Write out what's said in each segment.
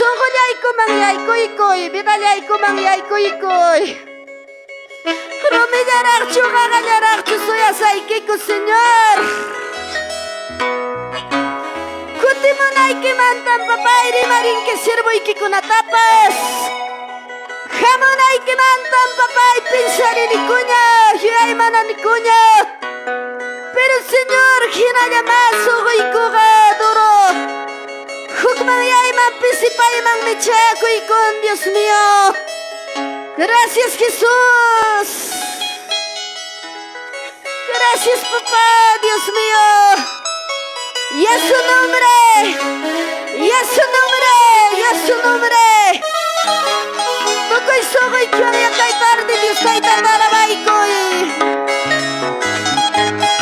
Sogoyayko mangyaykoykoy, bidayayko mangyaykoykoy. Rumillarakchu, gagallarakchu, suyasaykiko, Señor. Kutimunaykimantan, papay, rimarinki sirvoykikunatapas. Hamunaykimantan, papay, pinsarinikuña, yuyaymananikuña. Pero, Señor, hinallamás, sugoykuga, duro. Hukmanyayman, pisipayman, michakuykum, Dios mío. Gracias, Jesús. Gracias, papá, Dios mío. Y a su nombre, y a su nombre, y a su nombre. Toco y sogo y quiero que tarde, Dios, que tarde,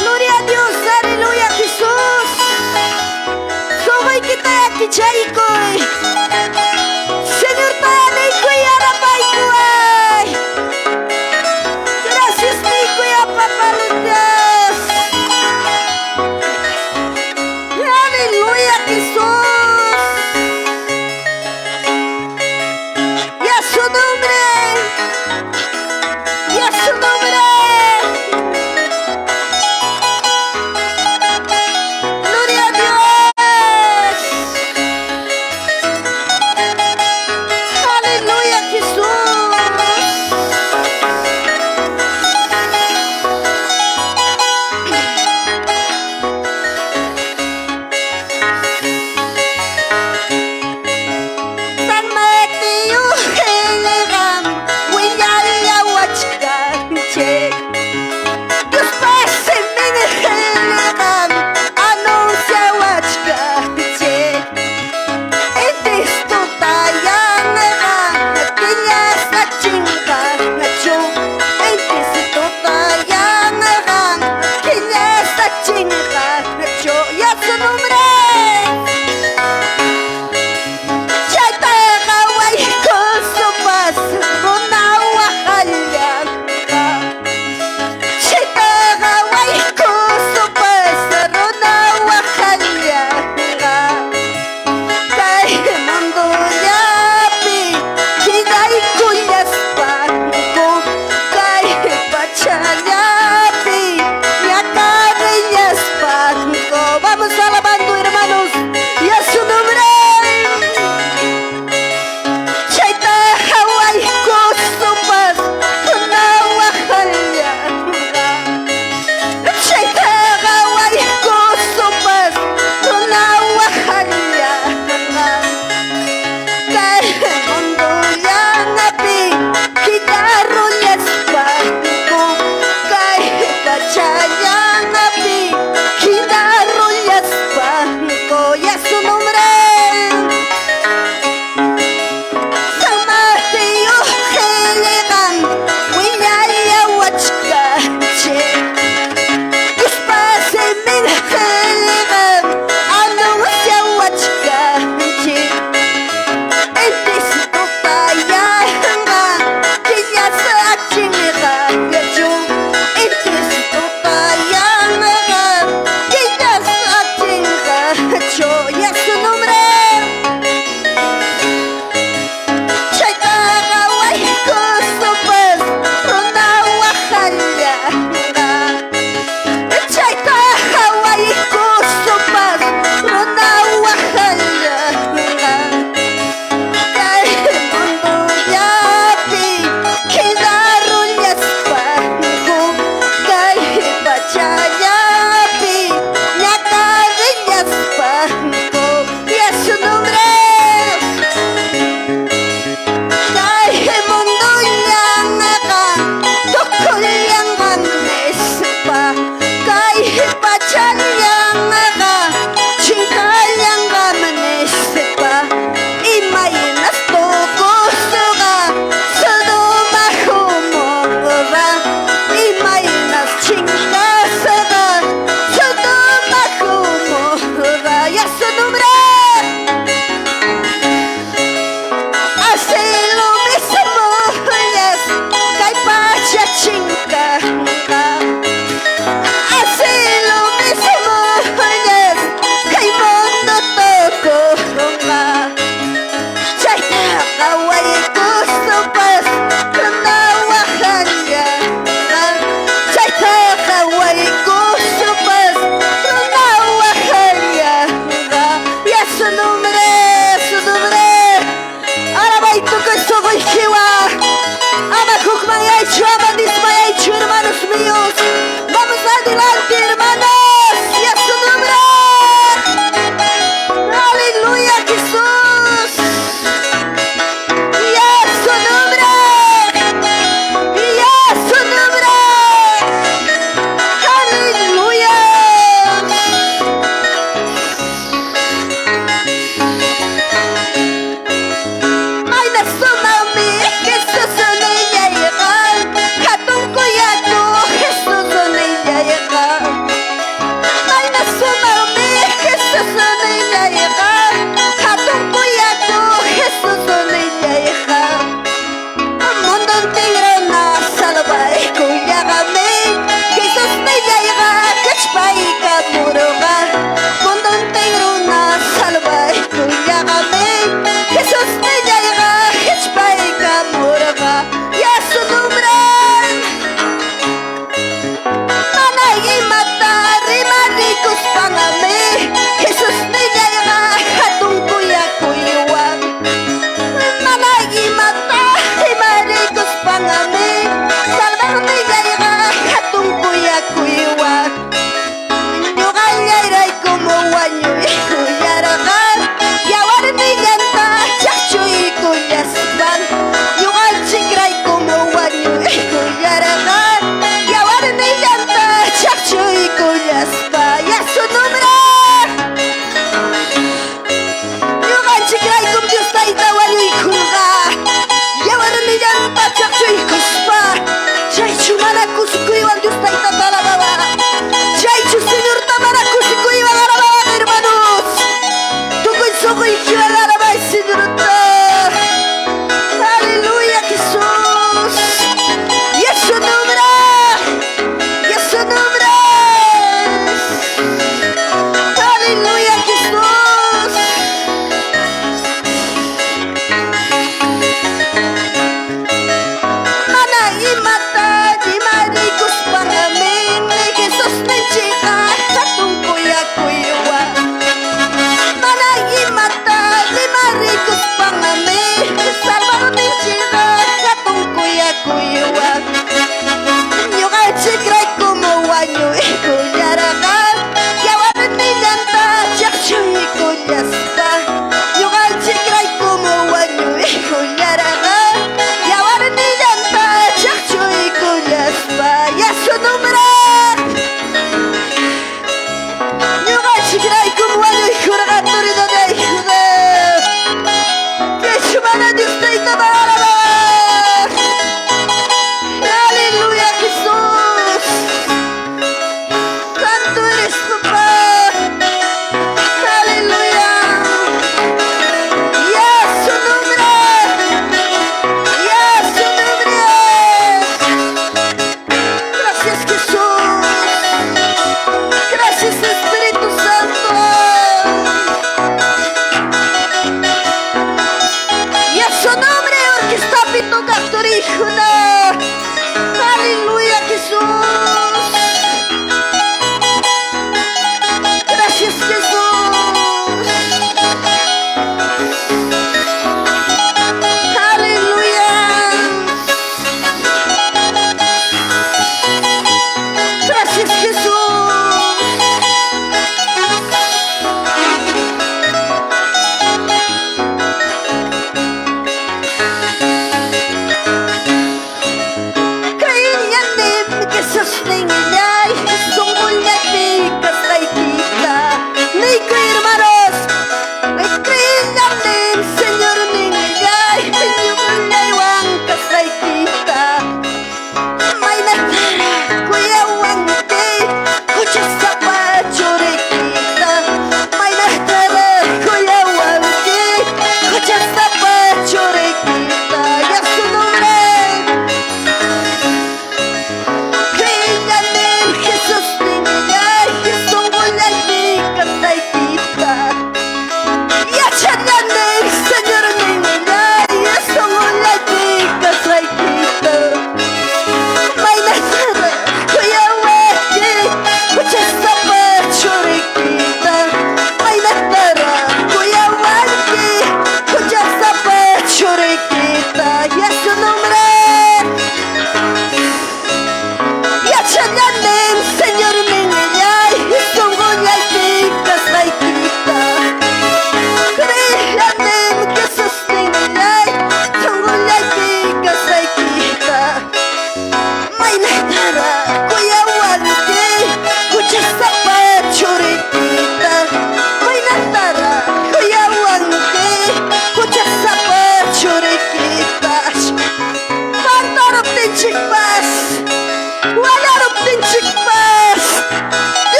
gloria a Dios, aleluya, Jesús. Sogo y que te aquí, chaycoy. Señor, dale, cuida, paikoy. Gracias, Nico, y a papá, Dios. Aleluya, Jesús. Y a su nombre. Y a su nombre. Gloria a Dios.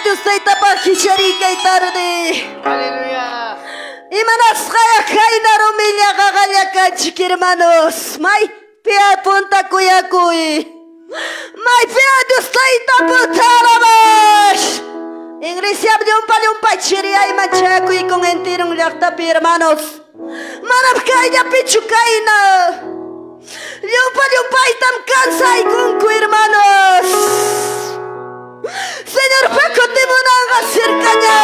Dios taita pajishari kay tarde. Aleluya. Y manas kaya kaina rumilla kagaya kanchik hermanos. May pia punta kuya kuy. May pia Dios taita putarabash. Iglesia de un pachiri ay mancha kuy con entirong laktapi hermanos. Manap kaya pichukaina. Lumpa itam kansay kung kuy hermanos. Señor, pacote monanga cercaña.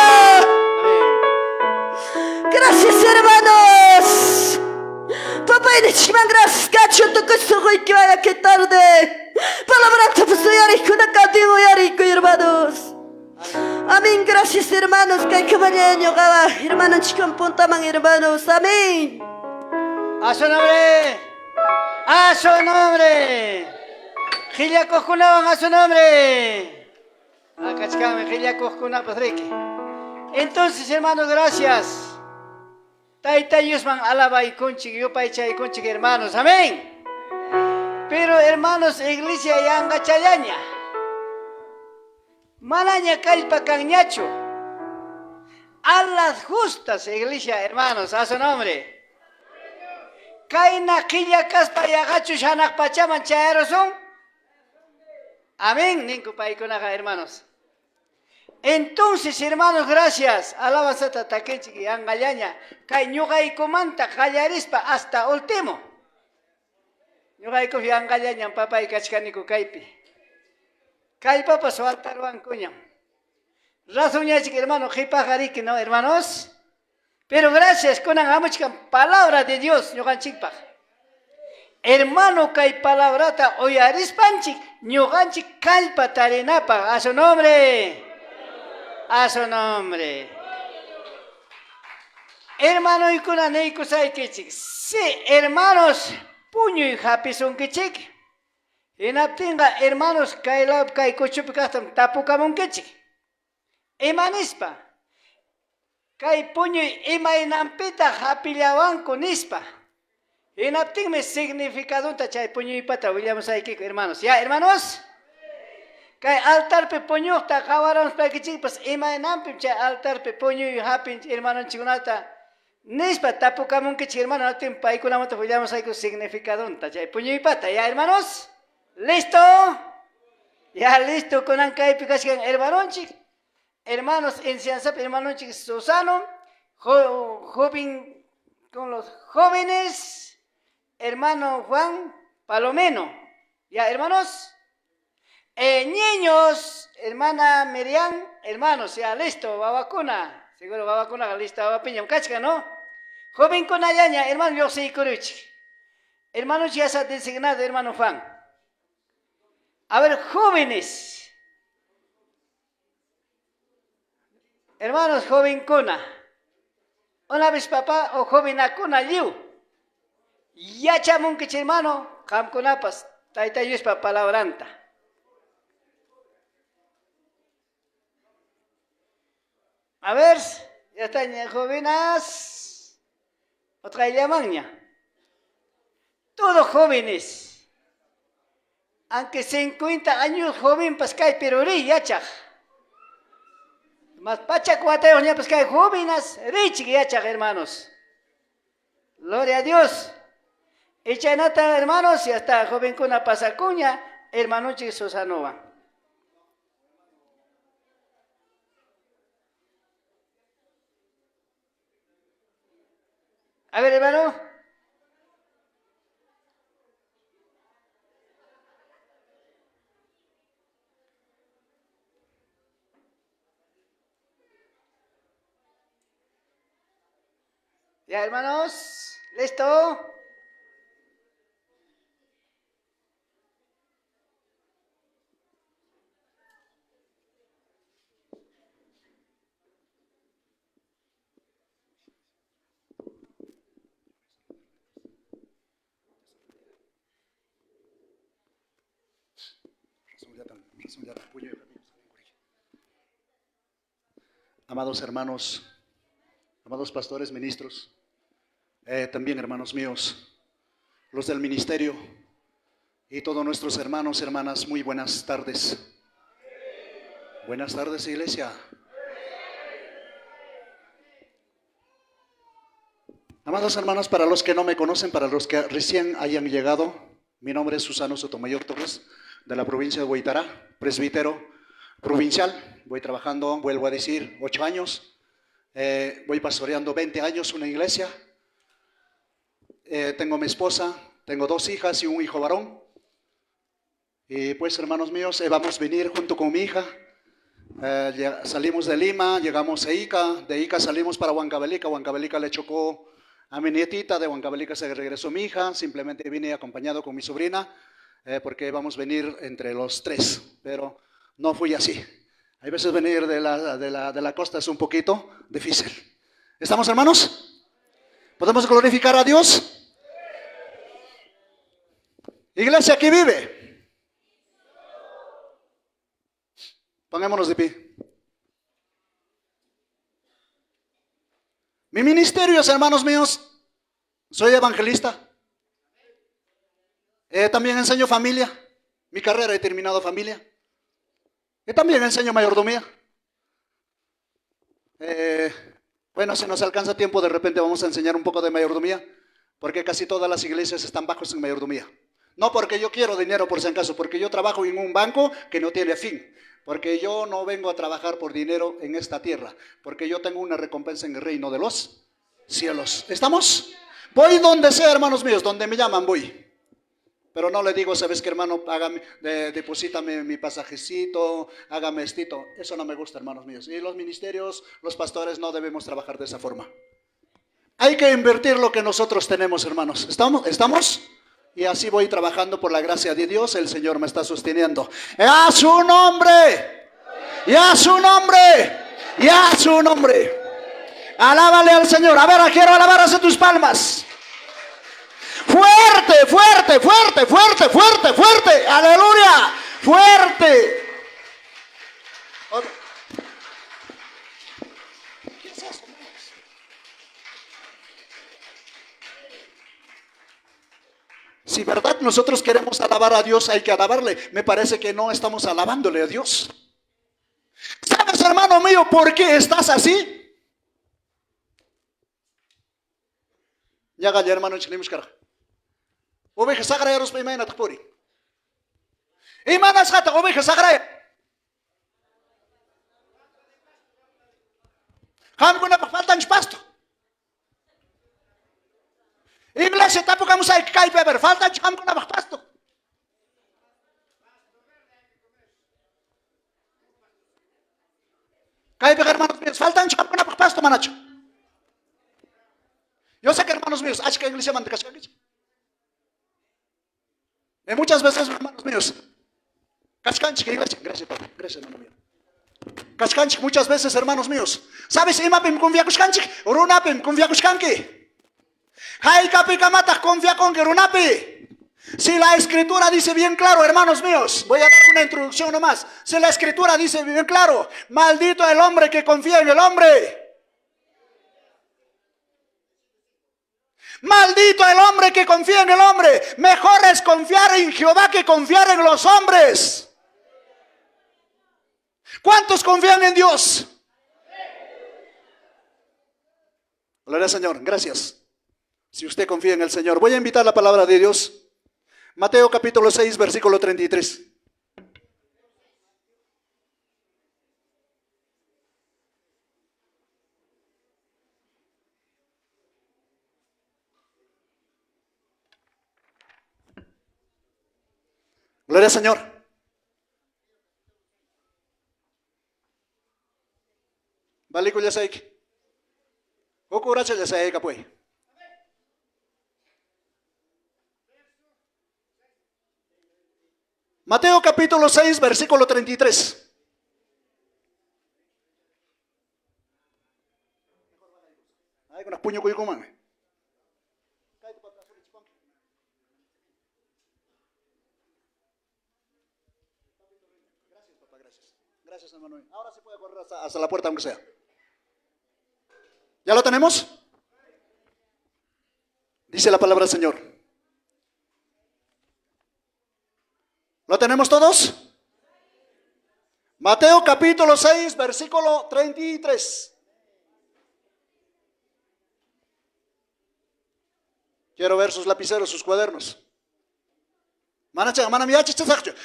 Gracias, hermanos. Papá, y de chiman, gracias, cacho, tu costo, y que vaya que tarde. Palabra, te puso yarico, una cativo yarico, hermanos. Amén, gracias, hermanos, que hay que vaya, hermanos, chicos, puntaman, hermanos, amén. A su nombre. A su nombre. Gilia Cojunaban, a su nombre. Acachcame, Gilia Cojuna, Patrick. Entonces, hermanos, gracias. Taita Yusman alaba y conchig, yo paicha y conchig, hermanos, amén. Pero, hermanos, iglesia yanga chayaña. Malaña calpa cañacho. A las justas, iglesia, hermanos, a su nombre. Kaina Gilia Caspa y agacho shanak pachaman chayaroson. Amén, Ninku Paikonaja, hermanos. Entonces, hermanos, gracias. Alabanza taquechi y angallaña. Kay ñugay comanta callarispa hasta último. Ñugay cofi angallaña papa y cachcanico kaipi. Kay papa su altarwan cuñam. Razón ya chique, hermano, jipajarique, ¿no, hermanos? Pero gracias, con amuchkan palabra de Dios, ñugan chikpaj. Hermano, kay palabrata oyarispanchik, ñuganchik kalpa tarinapa, a su nombre. A su nombre. Hermano, y con aneiko saikichik. Sí, hermanos, puño y japison kichik. En aptinga, hermanos, kay lab, kay kuchupikastam tapukamun kichik. Emanispa. Kay puño y imainampita japillawanko nispa. En aptinga significado chay puño y pata, Williams Aikik, hermanos. ¿Ya, hermanos? Kay altar pe puño ta kawaran pa kichik pas imainampi chay altar pe puño y hapin hermano chigunata. Nispa tapukamun kichik hermano altin paikunamota Williams Aikik significado chay puño y pata. ¿Ya, hermanos? ¿Listo? Ya, listo con ancay picascan hermanonchik. Hermanos, enseñanza, hermanos Susano, joven con los jóvenes, hermano Juan Palomeno. ¿Ya, hermanos? Niños, hermana Miriam, hermanos, ya, listo, va vacuna. Seguro va vacuna, listo, va piña, cachca, ¿no? Joven con ayaña, hermano, yo soy Kuruch. Hermanos, ya está designado, hermano Juan. A ver, jóvenes. Hermanos, joven cuna. Una vez papá o joven acuna liu. Ya chamun que hermano, cam cunapas, taita yuspa palabranta. A ver, ya están jóvenes. Otra llamaña. Todos jóvenes. Aunque 50 años joven, pues cae peruri, ya chaj. Mas pacha 4 años, pues cae jóvenes, rich, ya chaj, hermanos. Gloria a Dios. Echa nata, hermanos, y hasta joven con una pasacuña, hermano Chisosanova. A ver, hermano. Ya, hermanos, ¿listo? Amados hermanos, amados pastores, ministros, también hermanos míos, los del ministerio y todos nuestros hermanos, hermanas, muy buenas tardes. Buenas tardes, iglesia. Amados hermanos, para los que no me conocen, para los que recién hayan llegado, mi nombre es Susano Sotomayor Torres, de la provincia de Huaytará, presbítero provincial. Voy trabajando, vuelvo a decir, 8 años. Voy pastoreando 20 años una iglesia. Tengo mi esposa, tengo 2 hijas y un hijo varón. Y pues, hermanos míos, vamos a venir junto con mi hija. Salimos de Lima, llegamos a Ica, de Ica salimos para Huancavelica. Huancavelica le chocó a mi nietita, de Huancavelica se regresó mi hija. Simplemente vine acompañado con mi sobrina, porque vamos a venir entre los 3, pero no fui así. Hay veces venir de la costa es un poquito difícil. ¿Estamos, hermanos? ¿Podemos glorificar a Dios? Iglesia, aquí vive. Pongámonos de pie. Mi ministerio es, hermanos míos, soy evangelista. También enseño familia. Mi carrera he terminado familia. También enseño mayordomía. Bueno, si nos alcanza tiempo, de repente vamos a enseñar un poco de mayordomía, porque casi todas las iglesias están bajos en mayordomía. No porque yo quiero dinero, por si acaso, porque yo trabajo en un banco que no tiene fin. Porque yo no vengo a trabajar por dinero en esta tierra, porque yo tengo una recompensa en el reino de los cielos. ¿Estamos? Voy donde sea, hermanos míos, donde me llaman voy. Pero no le digo, ¿sabes qué, hermano? Deposítame mi pasajecito, hágame estito. Eso no me gusta, hermanos míos. Y los ministerios, los pastores no debemos trabajar de esa forma. Hay que invertir lo que nosotros tenemos, hermanos. ¿Estamos? Y así voy trabajando por la gracia de Dios. El Señor me está sosteniendo. ¡A su nombre! ¡Y a su nombre! ¡Y a su nombre! Alábale al Señor. A ver, quiero alabar hacia tus palmas. Fuerte, fuerte, fuerte, fuerte, fuerte, fuerte. Aleluya. Fuerte. ¿Qué es eso? Si verdad nosotros queremos alabar a Dios, hay que alabarle. Me parece que no estamos alabándole a Dios. ¿Sabes, hermano mío, por qué estás así? Ya galla, hermano, chilimus cara. Oveja sagrada los primeros tapuri. Y manas gata, oveja sagrada. Ham kuna faltan pasto. Iglesia tapo kamu sai kai peber falta ham kuna pasto. Kai peber hermanos míos, faltan ham kuna pasto manacho. Yo sé que, hermanos míos, hay que iglesia manteca. Muchas veces, hermanos míos, cascanchi, iglesia, gracias, Padre, gracias, hermano mío. Cascanchi, muchas veces, hermanos míos, ¿sabes? Imapim confía cascanchi, urunapim confía cascanqui. Hay capikamata confía con que urunapi. Si la escritura dice bien claro, hermanos míos, voy a dar una introducción nomás. Si la escritura dice bien claro, maldito el hombre que confía en el hombre. Maldito el hombre que confía en el hombre. Mejor es confiar en Jehová que confiar en los hombres. ¿Cuántos confían en Dios? Gloria al Señor, gracias. Si usted confía en el Señor, voy a invitar la palabra de Dios. Mateo capítulo 6, versículo 33. Gloria al Señor. Balik ya saik. Okura ya saik apoy. Mateo capítulo 6, versículo 33. Ay, con las puño cuyo coman. Gracias, hermano. Ahora sí puede correr hasta la puerta, aunque sea. ¿Ya lo tenemos? Dice la palabra del Señor. ¿Lo tenemos todos? Mateo capítulo 6, versículo 33. Quiero ver sus lapiceros, sus cuadernos.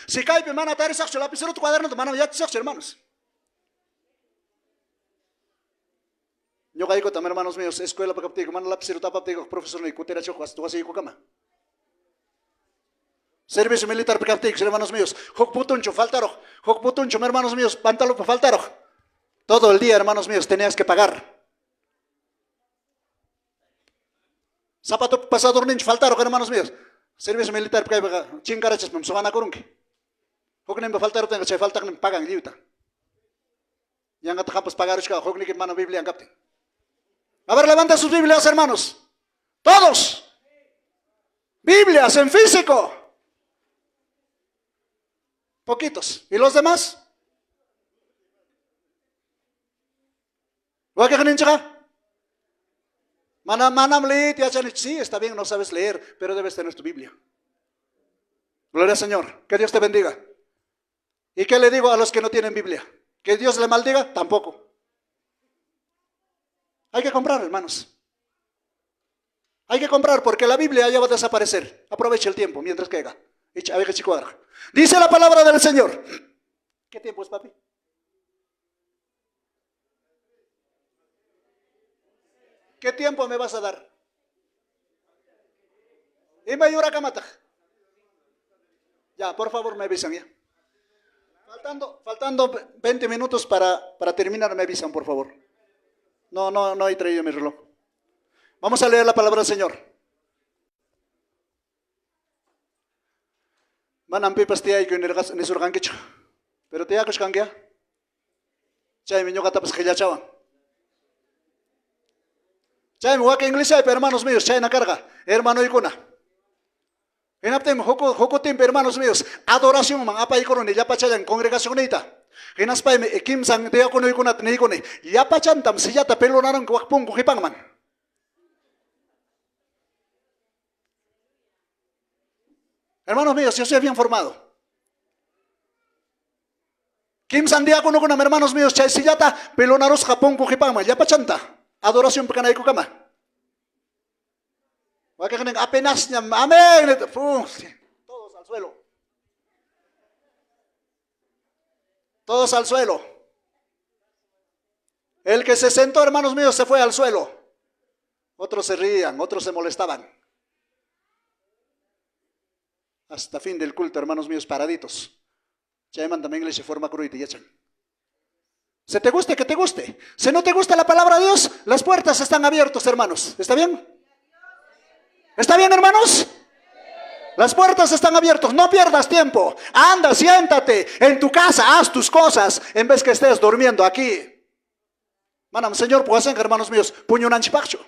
Si cae, mana tari sakcho, lapicero tu cuaderno, mana ya sakcho, hermanos. Yo caigo también, hermanos míos, escuela para captigo, mana lapicero tapa captigo, profesor ni cutera choco, hasta tu así cama. Servicio militar para captigo, hermanos míos. Hok putuncho, faltaron. Hok putuncho, hermanos míos, pantalón para faltaron. Todo el día, hermanos míos, tenías que pagar. Zapato pasador nincho, faltaron, hermanos míos. Servicio militar para captigo, chingarachas, me van a corunque. Hok nem faltaron, tengo que faltar, nem pagan, liuta. Ya no te jamás pagar, hok ni que mano Biblia en captigo. A ver, levanta sus Biblias, hermanos. Todos. Biblias en físico. Poquitos. ¿Y los demás? Sí, está bien, no sabes leer, pero debes tener tu Biblia. Gloria al Señor. Que Dios te bendiga. ¿Y qué le digo a los que no tienen Biblia? ¿Que Dios le maldiga? Tampoco. Hay que comprar, hermanos. Hay que comprar porque la Biblia ya va a desaparecer. Aprovecha el tiempo mientras caiga. Dice la palabra del Señor. ¿Qué tiempo es, papi? ¿Qué tiempo me vas a dar? Y me ayuda a ya, por favor, me avisan ya. Faltando 20 minutos para terminar, me avisan, por favor. No he traído mi reloj. Vamos a leer la palabra del Señor. Manam pipas tía y que ni surganquicho. Pero tía que escangia. Chay mi ñoca tapas que ya chawan. Chay mi huaca inglesa, hermanos míos, chay na carga. Hermano y cuna. En aptem joko tiempo, hermanos míos. Adoración man apa y corone ya pachayan congregación nita. En aspa me kim sang dea kono y cuna tne cone. Ya pachantam si ya ta pelonaron que wakpung kuhipang man. Hermanos míos, yo soy bien formado. Kim Sandiago no con hermanos míos, chay sillata, pelonaros Japón kujipama, ya pachanta, adoración pecanay kukama. Apenas, amén, todos al suelo. Todos al suelo. El que se sentó, hermanos míos, se fue al suelo. Otros se rían, otros se molestaban. Hasta fin del culto, hermanos míos, paraditos. Chayman también iglesia forma cruita y echan. Se te guste, que te guste. Si no te gusta la palabra de Dios, las puertas están abiertas, hermanos. ¿Está bien? ¿Está bien, hermanos? Las puertas están abiertas, no pierdas tiempo. Anda, siéntate en tu casa, haz tus cosas en vez que estés durmiendo aquí. Manam, Señor, pues hermanos míos, puño un anchipacho.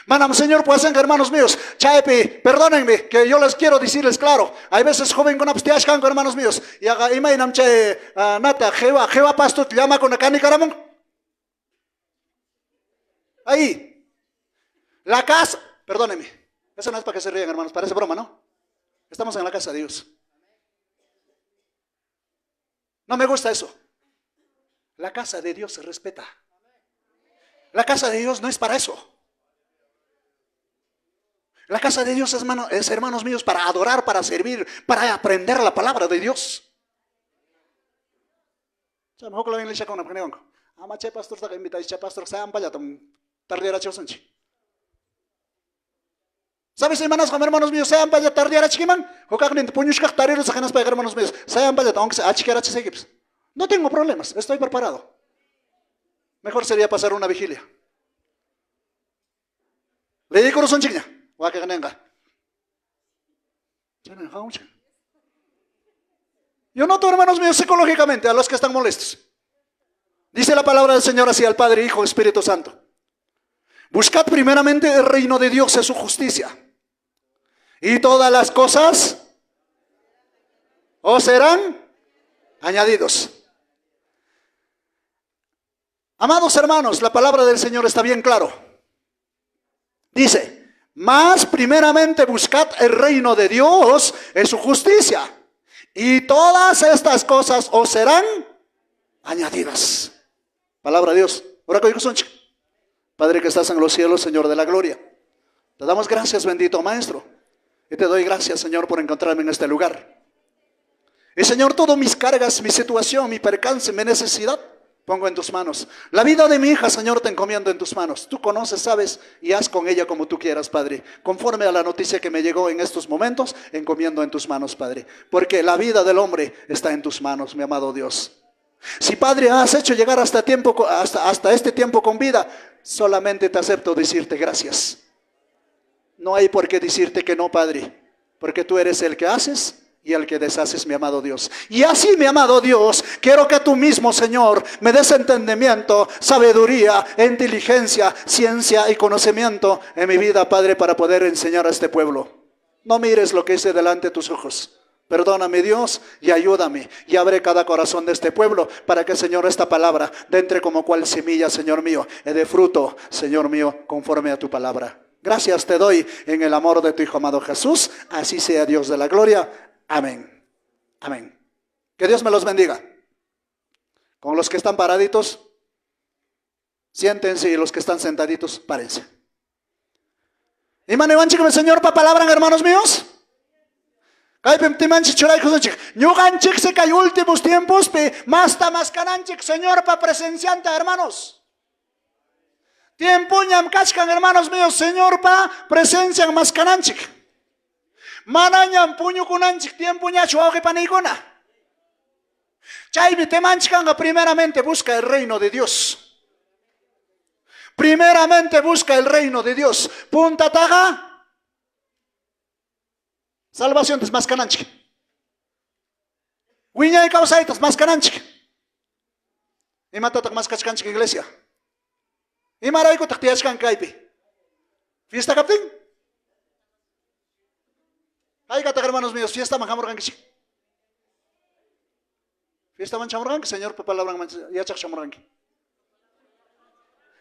Manam, Señor, pues hermanos míos, chaipi, perdónenme, que yo les quiero decirles claro. Hay veces joven con abstiashkan, hermanos míos, y haga imainam che nata, jeva pasto, llama con acá ni caramón. Ahí, la casa, perdónenme, eso no es para que se rían, hermanos, parece broma, ¿no? Estamos en la casa de Dios. No me gusta eso. La casa de Dios se respeta. La casa de Dios no es para eso. La casa de Dios es, hermanos míos, para adorar, para servir, para aprender la palabra de Dios. ¿Sabes, hermanos, como hermanos míos, sean para tardear a chiquiman? Hermanos míos, sean para aunque sea a no tengo problemas, estoy preparado. Mejor sería pasar una vigilia. Le di corazón chiquilla. Yo noto, hermanos míos, psicológicamente a los que están molestos. Dice la palabra del Señor así al Padre, Hijo, Espíritu Santo. Buscad primeramente el reino de Dios y su justicia. Y todas las cosas os serán añadidos. Amados hermanos, la palabra del Señor está bien claro. Dice, más primeramente buscad el reino de Dios en su justicia. Y todas estas cosas os serán añadidas. Palabra de Dios. Ora con Sonchi. Padre que estás en los cielos, Señor de la gloria. Te damos gracias, bendito Maestro. Y te doy gracias, Señor, por encontrarme en este lugar. Y Señor, todas mis cargas, mi situación, mi percance, mi necesidad, pongo en tus manos. La vida de mi hija, Señor, te encomiendo en tus manos. Tú conoces, sabes, y haz con ella como tú quieras, Padre. Conforme a la noticia que me llegó en estos momentos, encomiendo en tus manos, Padre. Porque la vida del hombre está en tus manos, mi amado Dios. Si, Padre, has hecho llegar hasta este tiempo con vida, solamente te acepto decirte gracias. No hay por qué decirte que no, Padre, porque tú eres el que haces y el que deshaces, mi amado Dios. Y así, mi amado Dios, quiero que tú mismo, Señor, me des entendimiento, sabiduría, inteligencia, ciencia y conocimiento en mi vida, Padre, para poder enseñar a este pueblo. No mires lo que hice delante de tus ojos. Perdóname, Dios, y ayúdame, y abre cada corazón de este pueblo para que, Señor, esta palabra entre como cual semilla, Señor mío, y de fruto, Señor mío, conforme a tu palabra. Gracias te doy en el amor de tu Hijo amado Jesús. Así sea, Dios de la gloria. Amén. Amén. Que Dios me los bendiga. Con los que están paraditos, siéntense, y los que están sentaditos, párense. Y manevanchikme, Señor, para palabra, hermanos míos. Ñuganchik se cayó últimos tiempos, más cananchik, Señor, para presenciante, hermanos. Tiempo ñam kachkan, hermanos míos, Señor, para presencia más cananchik. Manañam puño kunanchik, tiempo ña chuauque panikuna. Chaymi temanchikanga, primeramente busca el reino de Dios. Primeramente busca el reino de Dios. Punta taga. Salvación es más cananchik. Wiña y causaitas más cananchik. Y matatak más cachcanchik iglesia. Y maraico taktiachkan kaipi. ¿Fiesta captain? Ay, gata, hermanos míos, fiesta manjamorgan que sí. Fiesta manchamorgan que, Señor, palabra yachak chamorgan que.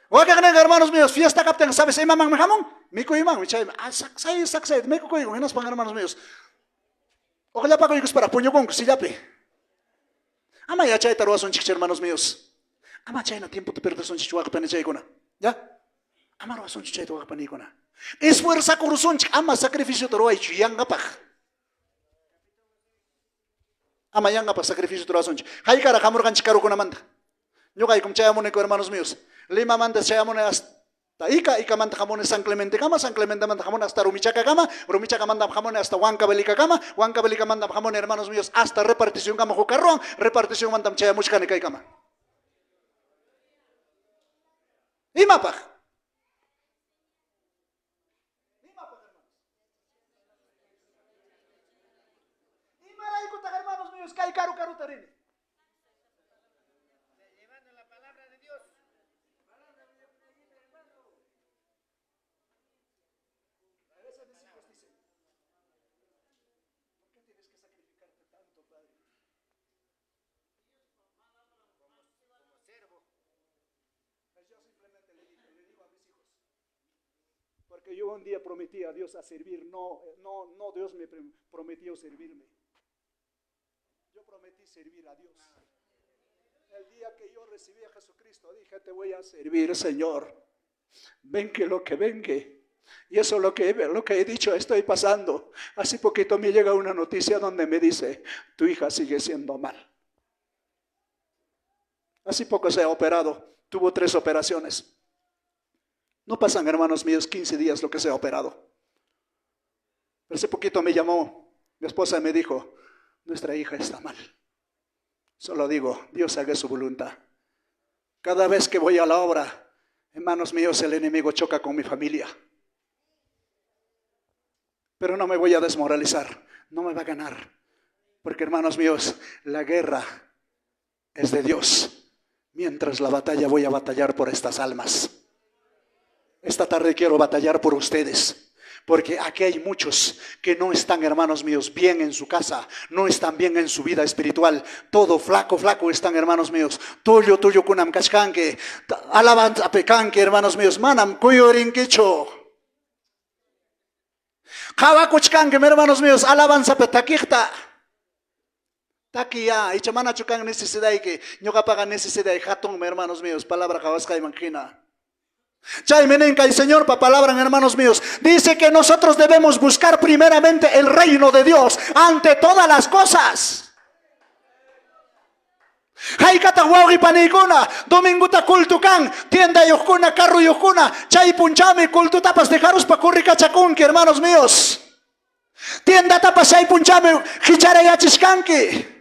Oigan, hermanos míos, fiesta captain, ¿sabes? ¿Ay, mamá, manjamon? Mico y man, michay, sacsay, me coco y menos pan, hermanos míos. Ojalá pago y para puño con si yape. Ama ya chay taruas un chiche, hermanos míos. Ama chay na tiempo te pierdes un chichuac penechay con. ¿Ya? Ama ruas un chiche tu panicona. Esfuerza curuzón, ama sacrificio taruay chuyangapaj. Ama yangapaj sacrificio taruas un chich. Hay cara hamurgan chikaru con amanda. Yo hay como chayamónico, hermanos míos. Lima manda chayamone hasta Ika manda jamón San Clemente Cama, San Clemente manda jamón hasta Rumichaca Cama, Rumichaca manda jamón hasta Huancavelica Cama, Huancavelica manda jamón, hermanos míos, hasta repartición Cama Jocarrón, repartición manda Chayamuchcanica y Cama. Y mapa. Y maraikuta, hermanos míos, kai caru tarini. Porque yo un día prometí a Dios a servir, no Dios me prometió servirme. Yo prometí servir a Dios. El día que yo recibí a Jesucristo, dije, te voy a servir, Señor. Venga lo que venga. Y eso es lo que he dicho, estoy pasando. Así poquito me llega una noticia donde me dice, tu hija sigue siendo mal. Así poco se ha operado, tuvo 3 operaciones. No pasan, hermanos míos, 15 días lo que se ha operado. Pero hace poquito me llamó mi esposa y me dijo, nuestra hija está mal. Solo digo, Dios haga su voluntad. Cada vez que voy a la obra, hermanos míos, el enemigo choca con mi familia. Pero no me voy a desmoralizar, no me va a ganar. Porque, hermanos míos, la guerra es de Dios. Mientras la batalla, voy a batallar por estas almas. Esta tarde quiero batallar por ustedes, porque aquí hay muchos que no están, hermanos míos, bien en su casa, no están bien en su vida espiritual, todo flaco están, hermanos míos. Tuyo kunam kachkanke, alabanza pecanque, hermanos míos, manam kuyorinkicho. Kawakuchkanke, hermanos míos, alabanza petakirta. Takia, y chamana chucan necesidad y que ñoga paga necesidad y jatón, hermanos míos, palabra cabasca y manjina. Chay menenca y Señor, pa palabra, hermanos míos, dice que nosotros debemos buscar primeramente el reino de Dios ante todas las cosas. Hay katawawi panikuna, dominguta kultukan, tienda yukuna, carro yukuna, chay punchami, kultu tapas de jarus pa kurri kachakunki, hermanos míos. Tienda tapas chay punchami, hichare yachishkanki.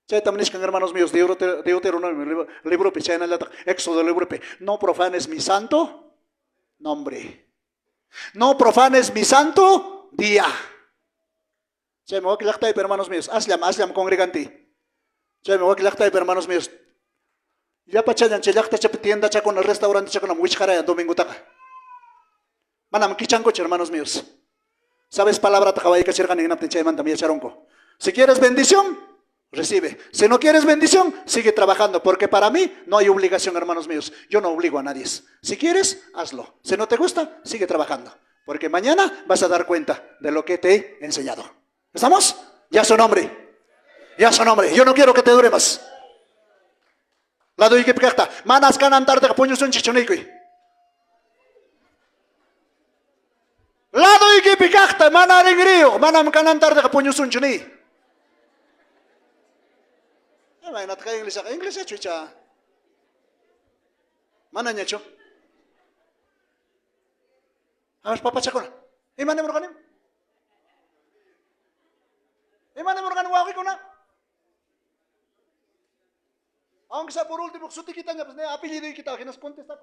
Chay tamnishkan, hermanos míos, Deuteronomio, libro pe, chay nalata, Éxodo, libro pe, no profanes mi santo nombre. No profanes mi santo día. Chay me voy a quilactay, hermanos míos, aslam congreganti. Chay me voy a quilactay, hermanos míos. Ya pachayan, chilacta, tienda, cha con el restaurante, cha con la muichara, domingo taca. Manam kichancoche, hermanos míos. ¿Sabes palabra tajabay que chirgan en apten chay manda mi charonco? Si quieres bendición, recibe. Si no quieres bendición, sigue trabajando, porque para mí no hay obligación, hermanos míos. Yo no obligo a nadie. Si quieres, hazlo. Si no te gusta, sigue trabajando, porque mañana vas a dar cuenta de lo que te he enseñado. ¿Estamos? Ya su nombre. Ya su nombre. Yo no quiero que te dure más. La doy que picata. Manas canan tarde puño son chichoniqui. La doy que picata. Mana alegrío. Manam canan tarde puño son chini. Imagínate que inglés chucha. Mana ñacho. A ver, papá chacona. Imane morganim. Imane morganim wawikuna. Aunque sea por último, su tiquitaña, pues apellido y quita, que nos contesta.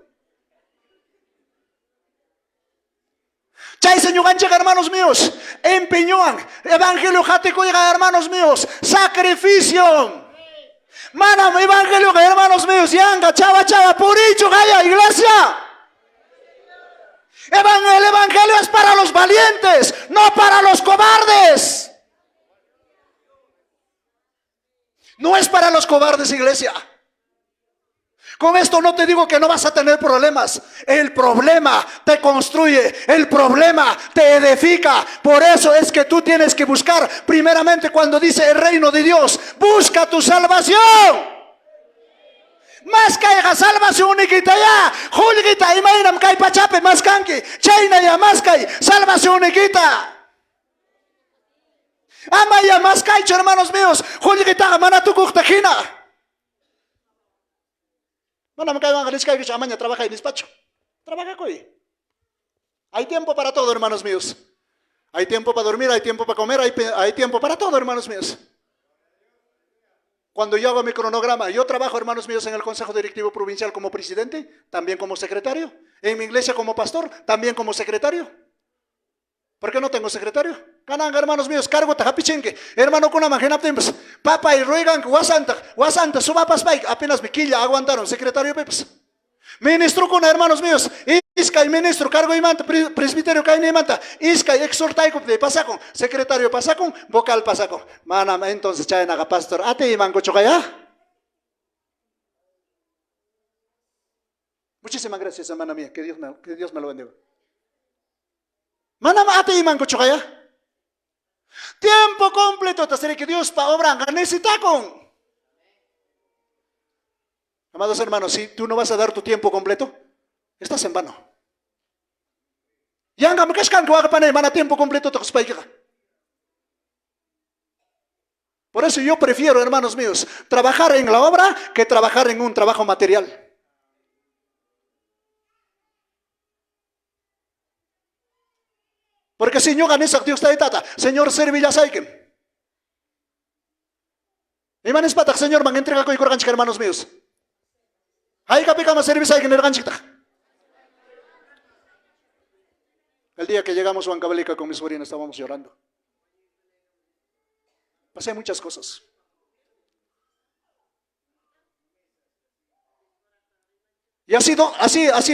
Chay señor ganche, hermanos míos, empeñoan, evangelio jatico, hermanos míos, sacrificio. Manam, evangelio, hermanos míos, yanga, chava, puricho, gaya, iglesia. El evangelio es para los valientes, no para los cobardes. No es para los cobardes, iglesia. Con esto no te digo que no vas a tener problemas. El problema te construye, el problema te edifica. Por eso es que tú tienes que buscar primeramente, cuando dice el reino de Dios, busca tu salvación. Más caiga salvación uniquita ya, julguita y mainam kai pachape más canqui, chaina ya más kai salvación uniquita. Amaya más caicho, hermanos míos, julguita manatukuchtajina. No me caigan a que amaña trabaja en despacho. Trabaja coi. Hay tiempo para todo, hermanos míos. Hay tiempo para dormir, hay tiempo para comer, hay tiempo para todo, hermanos míos. Cuando yo hago mi cronograma, yo trabajo, hermanos míos, en el Consejo Directivo Provincial como presidente, también como secretario. En mi iglesia como pastor, también como secretario. ¿Por qué no tengo secretario? Cananga, hermanos míos, cargo tajapichenque. Hermano con la manjena tiempos. Papa y ruegan, guasanta, suba paspaik. Apenas mi quilla aguantaron, secretario Pepas. Ministro con hermanos míos. Isca y ministro, cargo y manta, presbiterio caine y manta. Isca y exhortaico de pasacon, secretario pasacon, vocal pasacon. Manam, entonces chainaga pastor. Ate y mango chocaya. Muchísimas gracias, hermana mía. Que Dios me lo bendiga. Manam ate y mango chocaya. Tiempo completo, te seré que Dios pa obra necesita con. Amados hermanos, si tú no vas a dar tu tiempo completo, estás en vano. Yanga me cascan que haga pane mana tiempo completo te cospaika. Por eso yo prefiero, hermanos míos, trabajar en la obra que trabajar en un trabajo material. Porque si yo gané esa Dios está de tata, Señor servilla saiken. Y manes patak, Señor, man entrega con corganchik, hermanos míos. Hay que picar más servicio saiken el ganchik. El día que llegamos a Huancavelica con mi sobrina estábamos llorando. Pasé muchas cosas. Y así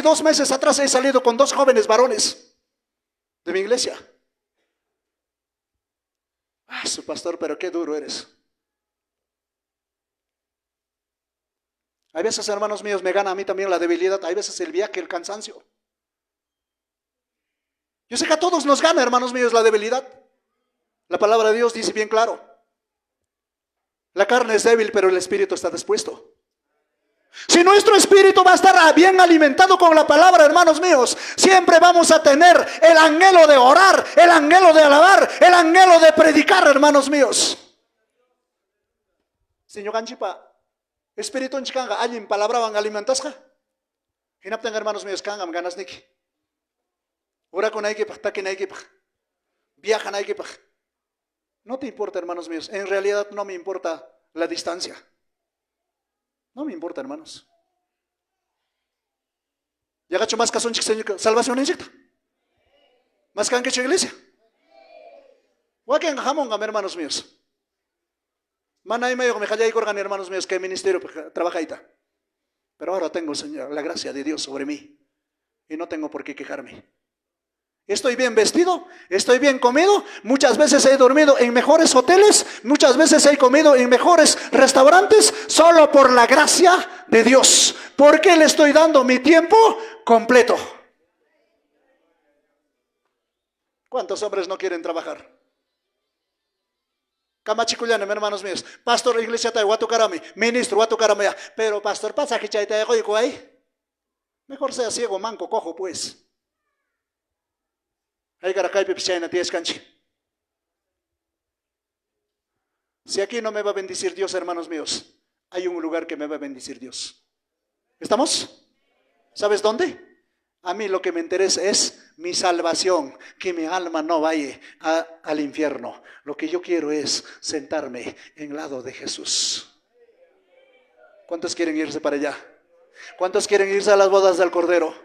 2 meses atrás he salido con 2 jóvenes varones de mi iglesia. Su pastor, pero qué duro eres. Hay veces, hermanos míos, me gana a mí también la debilidad. Hay veces el viaje, el cansancio. Yo sé que a todos nos gana, hermanos míos, la debilidad. La palabra de Dios dice bien claro. La carne es débil, pero el espíritu está dispuesto. Si nuestro espíritu va a estar bien alimentado con la palabra, hermanos míos, siempre vamos a tener el anhelo de orar, el anhelo de alabar, el anhelo de predicar, hermanos míos. Señor Ganchipa, espíritu en chicanga, alguien palabra van alimentasca. Hinaptan, hermanos míos, kangam ganas niki. Ora con aike, takin aike, viajan aike. No te importa, hermanos míos, en realidad no me importa la distancia. No me importa, hermanos. Ya gacho más caso en salvación en chicta. Más que en iglesia. Waken jamón, hermanos míos. Mana y medio me callé y corgan, hermanos míos, que el ministerio trabaja ahí. Pero ahora tengo, Señor, la gracia de Dios sobre mí. Y no tengo por qué quejarme. Estoy bien vestido, estoy bien comido. Muchas veces he dormido en mejores hoteles, muchas veces he comido en mejores restaurantes, solo por la gracia de Dios. Porque le estoy dando mi tiempo completo. ¿Cuántos hombres no quieren trabajar? Camachiculiano, hermanos míos. Pastor, iglesia, Watukarami, ministro, Watukarami. Pero pastor, pasa que chay te ahí. Mejor sea ciego, manco, cojo, pues. Si aquí no me va a bendecir Dios, hermanos míos, hay un lugar que me va a bendecir Dios. ¿Estamos? ¿Sabes dónde? A mí lo que me interesa es mi salvación, que mi alma no vaya al infierno. Lo que yo quiero es sentarme en lado de Jesús. ¿Cuántos quieren irse para allá? ¿Cuántos quieren irse a las bodas del Cordero?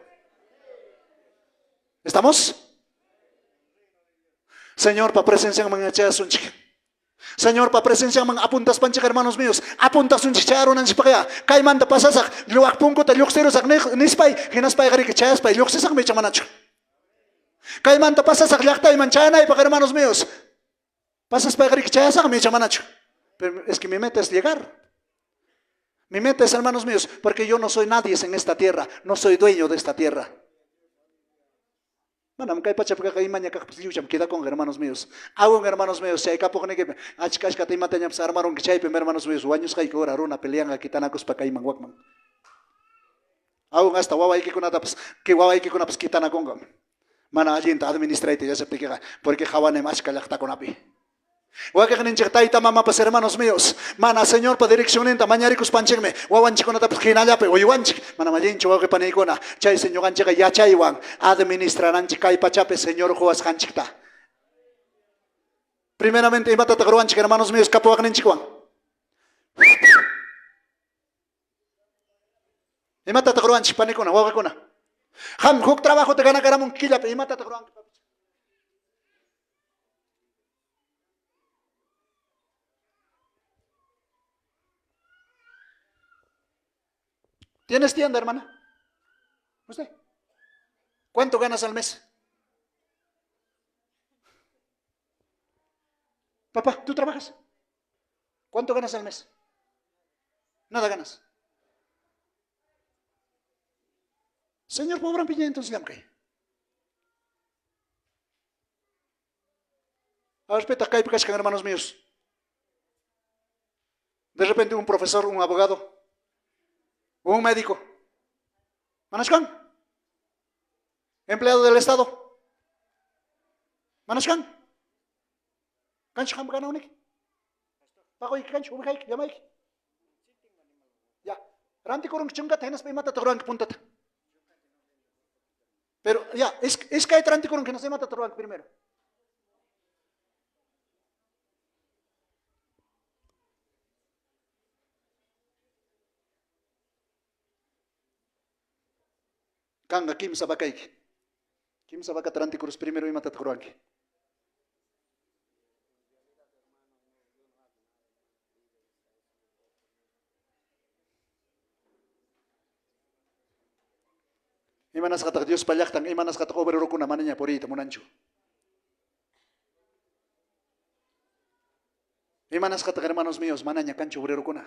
¿Estamos? Señor, para presencia man un chica. Señor, para presencia man apuntas panchik, hermanos míos. Apuntas un chicharo nan chipaya. Kay manda pasasak, luak punko ta luxero sak nispay, hinaspay gari que chayaspay, luxesak me chamanacho. Kay manda pasasak yakta y manchana y para hermanos míos. Pasas para gari que chayasak me chamanacho. Pero es que mi meta es llegar. Mi meta es, hermanos míos, porque yo no soy nadie en esta tierra, no soy dueño de esta tierra. Manam kay pachapka kay maña kakpsiucham queda con hermanos míos. Aún hermanos míos, si hay capone que achkash katay matañam sa armaron que chay hermanos míos, waños kay que oraruna pelean aquí tanacos pa kay mangwakman. Aún hasta waway que kunataps, que waway que kunaps kitana kongam. Mana alienta administrate ya se piquega, porque jawane más kalakta konapi. Wakaninchektaita mama pas hermanos míos. Mana Señor pa direccionenta mañaricus panchengme. Wawanchikona tapos kinalape oyuanchik. Mana malincho wake panikona. Chay Señor gancheka ya chaywan. Administrananchik kay pachape Señor juas ganchikta. Primeramente imata tagruanchik hermanos míos kapuakninchikwan. Imata tagruanchik panikona wawakona. Ham huk trabajo te gana karamun kilape imata tagruanchik. ¿Tienes tienda, hermana? ¿Usted? ¿Cuánto ganas al mes? Papá, ¿tú trabajas? ¿Cuánto ganas al mes? Nada ganas. Señor, pobre piña, entonces ya me A ver, espeta, acá hay hermanos míos. De repente un profesor, un abogado, un médico, Manashkan, empleado del Estado, Manashkan, Kanchkan gana unik, Pago y Kanchu, Yamaik, ya, Ranti Kurung Chunga, Tenas Pimata Torang Puntata. Pero ya, es que hay Ranti Kurung que no se mata Torang primero. Kanga kim sabakaik. Kim sabaka taranti kurus primero y mata tkuranki. Imanas katak Dios palyaktan, imanas katak obrero kuna mananya porita munancho. Imanas katak hermanos míos, mananya cancho obrero kuna.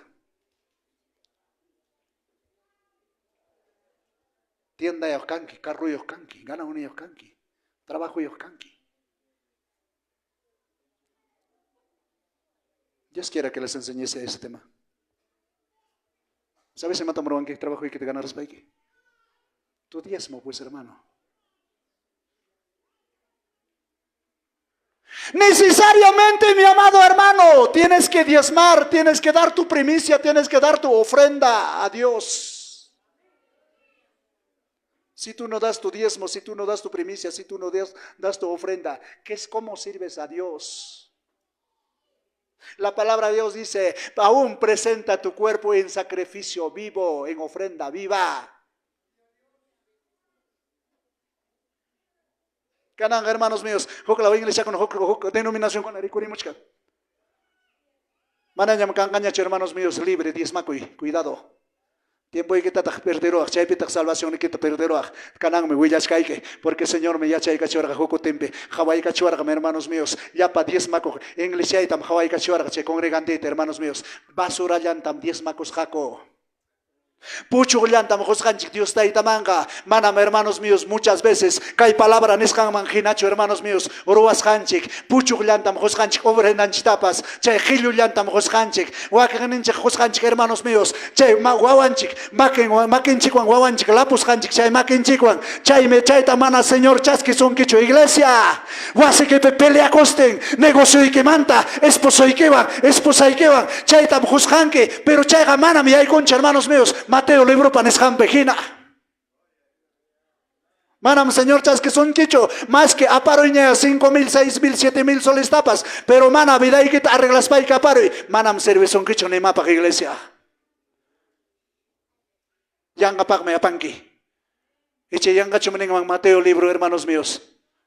Tienda ellos canqui, carro ellos canqui, gana un ellos canqui, trabajo ellos canqui. Dios quiera que les enseñese ese tema. ¿Sabes si mata que trabajo y que te ganarás para aquí? Tu diezmo, pues, hermano. Necesariamente, mi amado hermano, tienes que diezmar, tienes que dar tu primicia, tienes que dar tu ofrenda a Dios. Si tú no das tu diezmo, si tú no das tu primicia, si tú no das tu ofrenda, ¿cómo sirves a Dios? La palabra de Dios dice, aún presenta tu cuerpo en sacrificio vivo, en ofrenda viva. Canan, hermanos míos, la iglesia con denominación con la ricurimuchka. Manayam cangañacho, hermanos míos, libre, diezmacuy, cuidado. Tiempo y que te perderó, chaypita salvación y que te perderó. Canan me huyas caique, porque Señor me ya chay cachorga, joco tempe, Hawaii cachorga, hermanos míos, ya pa diezmaco, iglesia y tam Hawaii cachorga, che congregante, hermanos míos, basura llantam diezmacos jaco. Pucho llantam josganchik Dios taitamanga, manam hermanos míos, muchas veces, kai palabra nescan manjinacho, hermanos míos, oruas hanchik, pucho llantam josganchik, obrenanchitapas, chay gilu llantam josganchik, wakaninchik josganchik, hermanos míos, chay guawanchik, makinchikwan guawanchik, lapus hanchik, chay makinchikwan, chay me chay tamana, Señor, chasque son quicho iglesia, guase que te pelea costen, negocio y que manta, esposo y que van, esposa y que van, chay tam josganke, pero chay gamana mi hay concha, hermanos míos. Mateo libro panesjan pejina. Manam Señor chas que son quicho, más que aparoña 5,000, 6,000, 7,000 soles tapas, pero mana vida y que te arreglas para que aparoy, manam serve son quicho ni mapa que iglesia. Yanga pak me apanki. Eche yanga chumening Mateo libro, hermanos míos.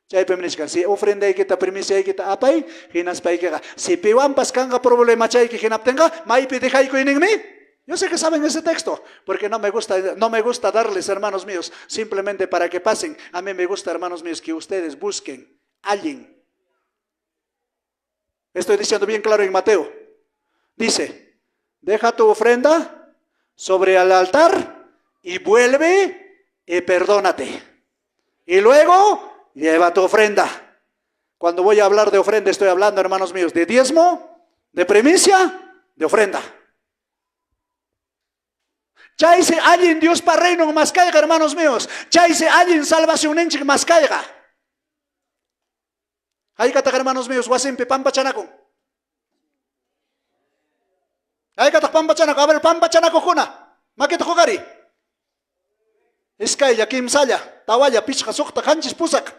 Chay pemenishka, si ofrenda y que te permisa y que te apay, hinas pa y que si piwan paskanga problema chay que hinaptenga, mai pidejai ko iningmi. Yo sé que saben ese texto, porque no me gusta darles, hermanos míos, simplemente para que pasen. A mí me gusta, hermanos míos, que ustedes busquen a alguien. Estoy diciendo bien claro en Mateo. Dice, deja tu ofrenda sobre el altar y vuelve y perdónate. Y luego lleva tu ofrenda. Cuando voy a hablar de ofrenda, estoy hablando, hermanos míos, de diezmo, de primicia, de ofrenda. Ya hice alguien Dios para reino más caiga, hermanos míos. Ya hice alguien salvación en más caiga. Ahí cata, hermanos míos, guasimpe pampa chanaco. Ahí cata pampa chanaco, a ver pampa chanaco juna. Maqueto jugari. Escaya, kim saya, tawaya, pichka, sukta, hanchis, pusak.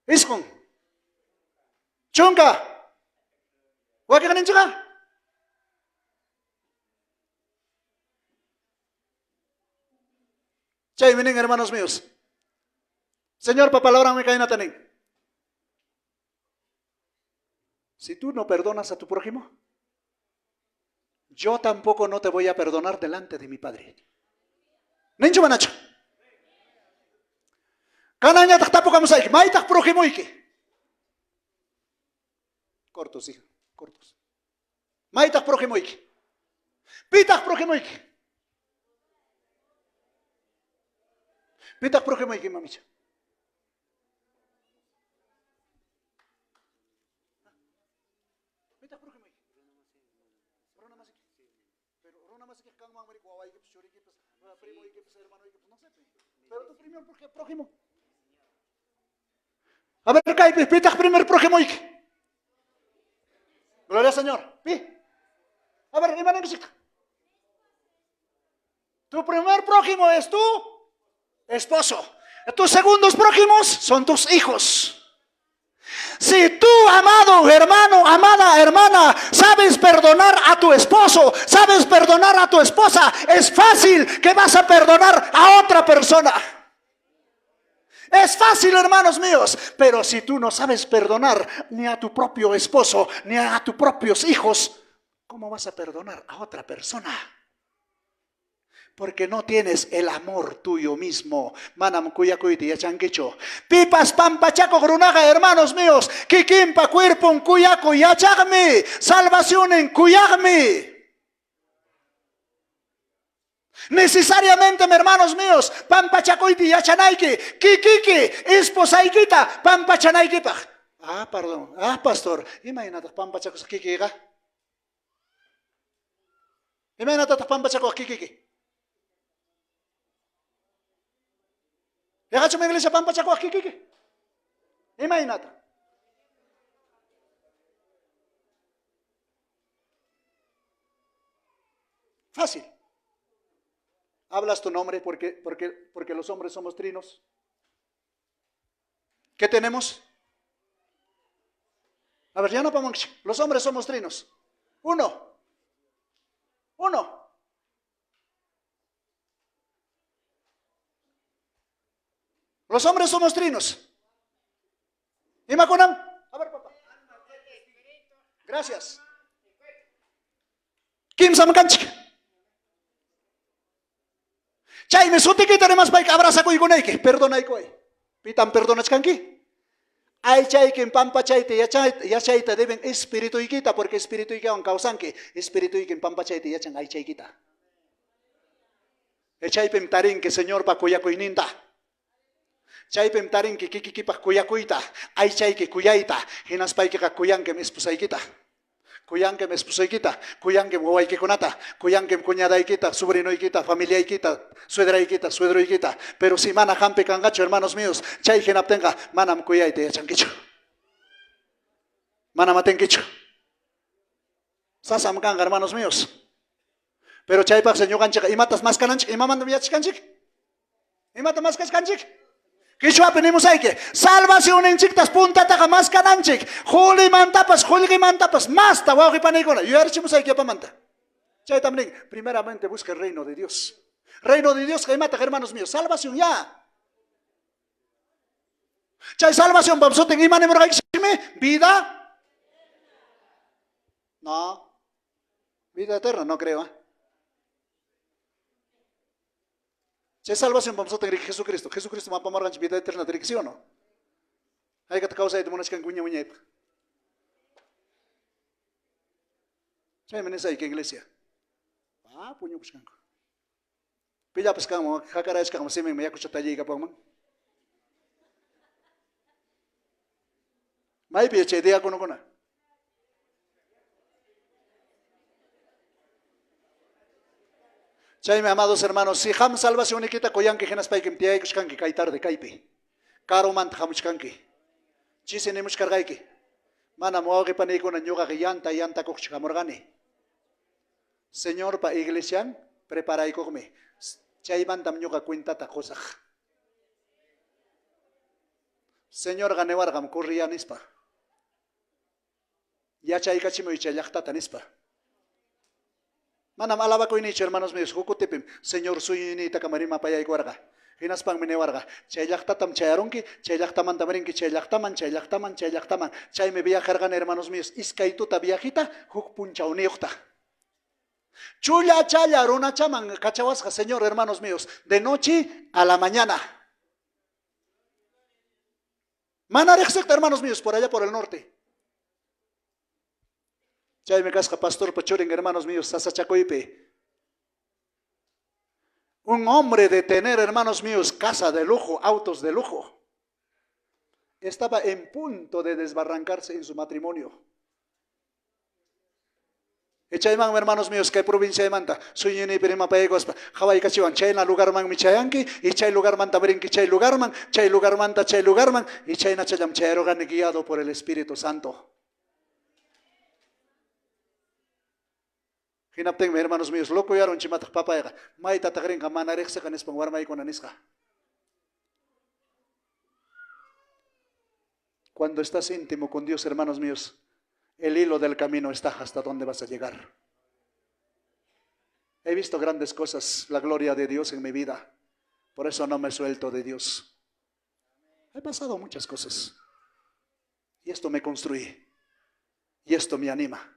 Iskon. Chunga. Waki ganin chica. Chay, miren, hermanos míos. Señor, papá, la hora me cae natanen. Si tú no perdonas a tu prójimo, yo tampoco no te voy a perdonar delante de mi Padre. Nincho manacho. Canaña tapo camusaik, maitak prójimo ike. Cortos, hija, cortos. Maitak prójimo ike. Pitak prójimo ike. Pitak prójimo ike, mamicha. Pitak prójimo ike. Rona más ike. Pero rona más ike kan mang mari kuawai ike, shuri ike, primo ike, hermano ike, no sé. Pero tu primer prójimo. A ver, cae, pitak primer prójimo ike. Gloria al Señor. Pi. A ver, hermano ike. Tu primer prójimo es tu esposo. Tus segundos prójimos son tus hijos. Si tú, amado hermano, amada hermana, sabes perdonar a tu esposo, sabes perdonar a tu esposa, es fácil que vas a perdonar a otra persona. Es fácil, hermanos míos, pero si tú no sabes perdonar ni a tu propio esposo, ni a tus propios hijos, ¿cómo vas a perdonar a otra persona? Porque no tienes el amor tuyo mismo. Manam cuyacuiti y chanquicho. Pipas pampachaco grunaga, hermanos míos. Kikimpa cuerpo en cuyaco y achagme. Salvación en cuyagme. Necesariamente, hermanos míos, pampachacoiti y achanaiki. Kikiki, esposaikita, pampachanaiki. Ah, perdón. Ah, pastor. Imagínate, pampachacos kikiga. Imagínate, pampa chaco aquí, kiki. Dejacho mi iglesia pampa chaco aquí, kiki. Imagínate. Fácil. Hablas tu nombre porque los hombres somos trinos. ¿Qué tenemos? A ver, ya no vamos. Los hombres somos trinos. Uno. Los hombres somos trinos. ¿Y Macunam? A ver, papá. Gracias. Kim Samkanchik. Chay me suti que tenemos para que abraza con iguneike. Perdona y coy. Pitan perdona chanki. Ay chay que en pampa chayte ya chayte deben espíritu y quita porque espíritu y que causan que espíritu y que en pampa chayte ya chan ay chay quita. E chay pem tarin que señor pa cuya cuininta. Chay pem tarin que kiki pa cuya cuita. Ay chay que cuyaita. Hinas pay que cuyan que me espusay quita. Kuyan que me esposo kita, kuyan que me que conata, kuyan que cuñada kita, sobrino kita, familia kita, suegra kita, suegro kita. Pero si mana jampe cangacho, hermanos míos, chay genap tenga, manam kuyay te chanquicho. Manam atenquicho. Sasam kanga, hermanos míos. Pero chay pa señor ganchica, y matas más cananchik, y mamando viach canchik. Y mata más canchik. Kichwa penemos hay que salvación en chictas punta taca más cananchik. Juli mantapas, más tawaji panicona. Yo archimos hay que pamanta. Chay también, primeramente busca el reino de Dios. Reino de Dios que mata, hermanos míos. Salvación ya. Chay salvación, vamos a tener vida. No. Vida eterna, no creo. Chay salvación vamos a tener Jesucristo. Jesucristo va a pomar vida eterna dirección, ¿no? Hay que te causa de monas que enguña muñeca. Chay menes hay que iglesia. Puño pues canco. Pilla pues camo, jacara es como si me ya escucha talliga pongman. Mai pilla chay día con una. Chay, amados hermanos, si ham salvación y quita coyan que genas paikem tiay kushkanki kai tarde kaipi. Caro mant hamushkanki. Chise ne mushkargaiki. Mana moage paniko na ñuga yanta kuchkamorgani. Señor pa iglesian, prepara y come. Chay bantam ñuga cuenta ta cosaj. Señor ganewargam kurrianispa. Ya chay kachimo y chayachtata nispa. Manam alaba ko inicho hermanos míos, hukutipim, Señor suyo ni takamarima paya iguarga. Hinas pang minewarga. Chaylaktatam chayaronki, chaylaktaman tamarinki, chaylaktaman. Chay me viajargan hermanos míos, iskaituta viajita, hukpuncha uniokta. Chulla chaya runa chaman cachahuasca, Señor hermanos míos, de noche a la mañana. Manarexecta hermanos míos, por allá por el norte. Chay me casca pastor pachuring, hermanos míos, sasachacoipe. Un hombre de tener, hermanos míos, casa de lujo, autos de lujo, estaba en punto de desbarrancarse en su matrimonio. Echayman, hermanos míos, que provincia de Manta, suyo ni prima paegos, Hawaii cachiwan, chayna lugar man mi chayanki, y chay lugar man tabrinki, chay lugar man, y chayna chayam chayarogan guiado por el Espíritu Santo. Hinapten, hermanos míos, loco yaron chimatak papaya, maita tagrin kamanarexse canespan warmay con anisca. Cuando estás íntimo con Dios, hermanos míos, el hilo del camino está hasta dónde vas a llegar. He visto grandes cosas, la gloria de Dios en mi vida, por eso no me suelto de Dios. He pasado muchas cosas y esto me construye y esto me anima.